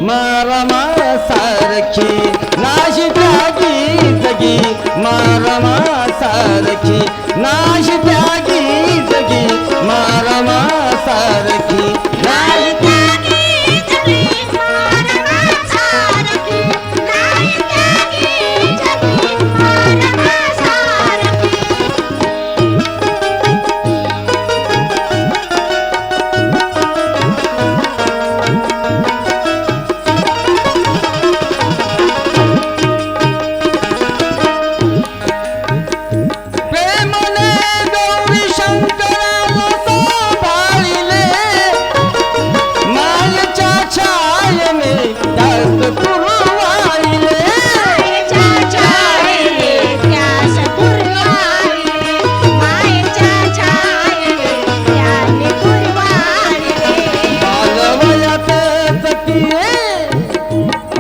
मारमा सारखी नाशी त्यागी जगी मारमा सारखी नाशी त्यागी जगी मारमा सारखी नाशी त्यागी जगी मारमा सारखी नाशी त्यागी जगी मारमा सारखी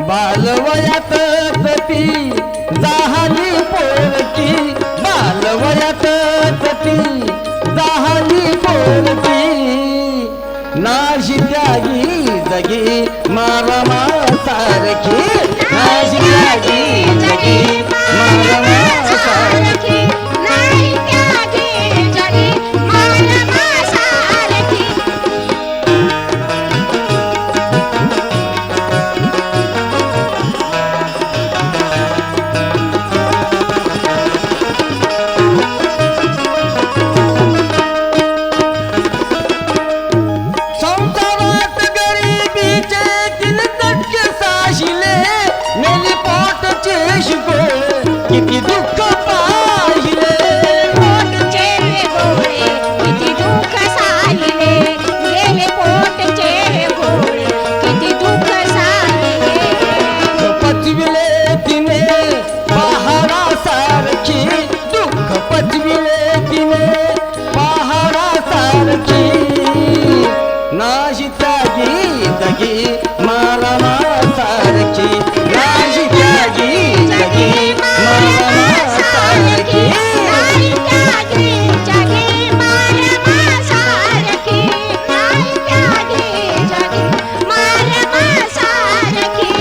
बालवयात ती जाहली पोरकी बालवयात ती जाहली पोरकी नाशी त्यागी जगी मारमा सारखी नाशी त्यागी जगी मारमा सारखी नाशी त्यागी जगी मारमा सारखी किती दुःख पाहिले पोटचे गोळे किती दुःख साहिले गेले पोटचे गोळे किती दुःख साहिले पचविले तिने पहाडासारखी दुःख पचविले तिने पहाडासारखी नाशी त्यागी जगी मारमा सारखी नाशी त्यागी जगी मारमा सारखी नाही त्यागी जगी मारमा सारखी नाही त्यागी जगी मारमा सारखी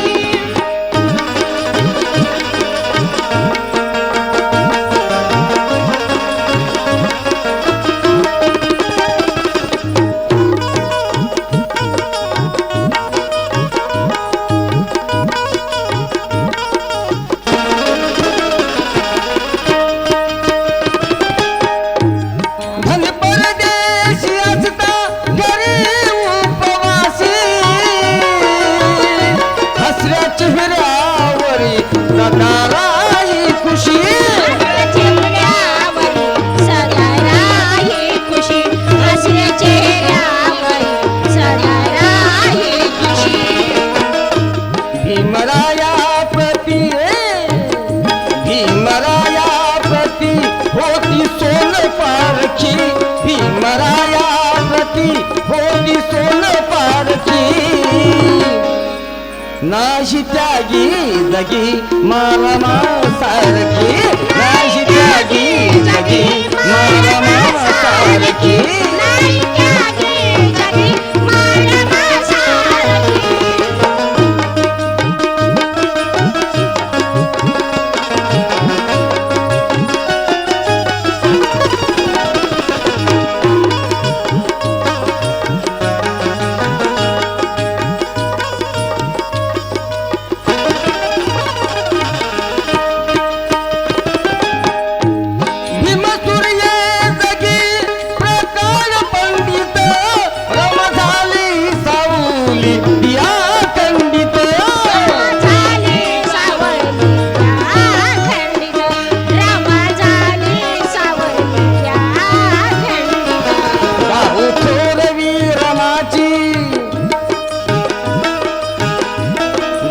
धन परदेशी असता घरी उपवासी हसऱ्या चेहऱ्यावरी सदा राही खुशी चेहऱ्यावरी सदा राही खुशी हसऱ्या चेहऱ्यावरी सदा राही खुशी भीमराया प्रती भीमराया प्रती होती सोन पारखी भीमराया प्रती होती सोन पारखी नाशी त्यागी जगी मारमा सारखी नाशी त्यागी जगी मारमा सारखी नाही त्यागी जगी मारमा सारखी भीमसूर्ये जगी प्रकाश पंडित रम झाली सावली या खंडित झाले सावली या खंडित रमा झाले सावली या खंडित गाऊ थोरवी रमाची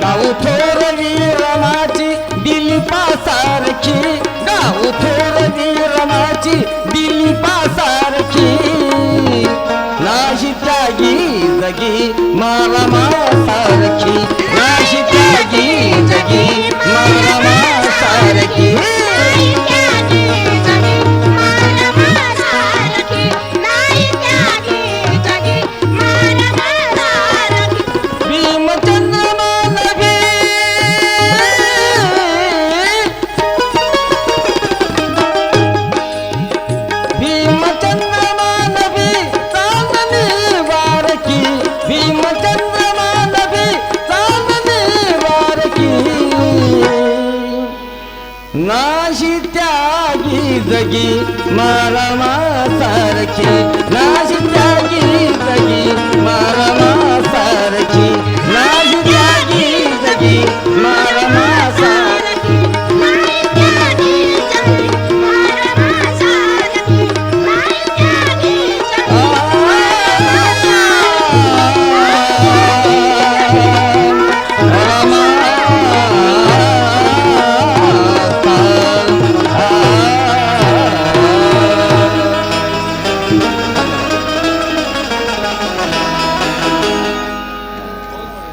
गाऊ थोरवी रमाची दिलीपासारखी गाऊ थोरवी रमाची दिलीपासारखी नाशी त्यागी जगी मारमा सारखी नाशी त्यागी जगी मारमा सारखी नाही त्यागी जगी मारमा सारखी नाही त्यागी जगी मारमा सारखी भीमचंद्र नाशी त्यागी जगी मारमासारखी नाशी त्यागी जगी मारमासारखी नाशी त्यागी जगी